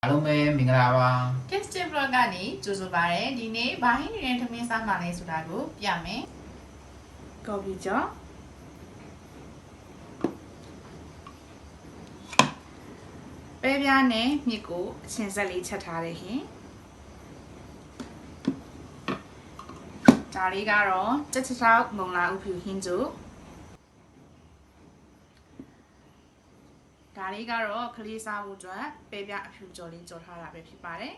အားလုံးပဲမင်္ဂလာပါ Tasty Vlog ကနေကြိုဆိုပါရစေဒီနေ့ဘာဟင်းတွေနဲ့ထမင်းစားမှာလဲဆိုတာကိုပြမယ်ကော်ဖီကြောင့်ပဲပြားနဲ့မြစ်ကိုအချင်းဆက်လေးချက်ထားတယ်ဟင်ဒါလေးကတော့တက်ချောက်မုံလာဥဖြူဟင်းကျိုဒါလေးကတော့ခလေးစားဖို့အတွက်ပဲပြားအဖြူကြော်လေးကြော်ထားတာပဲဖြစ်ပါတယ်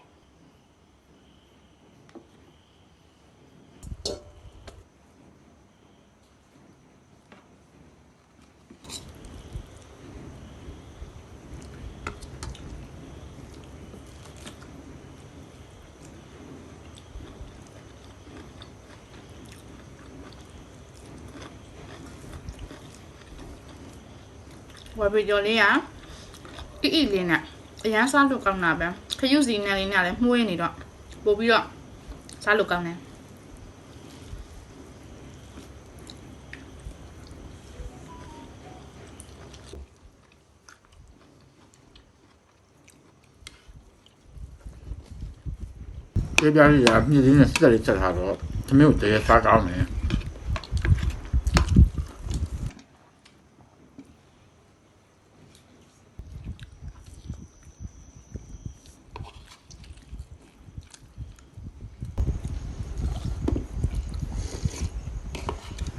ဝယ်ပြီးကြော်လေးอ่ะအီလေးနဲ့အရန်စားလို့ကောင်းတာပဲခရုစီနဲ့လေးနဲ့လည်းမှုေးနေတော့ပို့ပြီးတော့စားလို့ကောင်းတယ်ပြပြလေးကမြည်လေးနဲ့စစ်လေးချက်ထားတော့သမီးကိုတကယ်စားကောင်းတယ်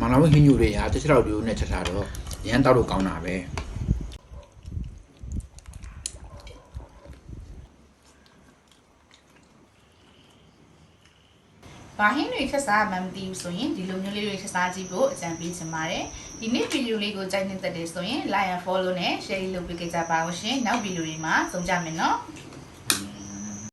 မလာဝင်ဟင်းညူတွေကတစ်ချက်တော့ဒီလိုနဲ့ချက်ထားတော့ရမ်းတောက်လို့ကောင်းတာပဲဘာဟင်းတွေချက်စားမှမသိဘူးဆိုရင်ဒီလိုမျိုးလေးတွေချက်စားကြည့်ဖို့အကြံပေးချင်ပါတယ်ဒီနေ့ဗီဒီယိုလေးကိုကြိုက်နေတဲ့တဲ့ဆိုရင် like and follow နဲ့ share လုပ်ပေးကြပါဦးရှင်နောက်ဗီဒီယိုတွေမှာဆုံကြမယ်နော်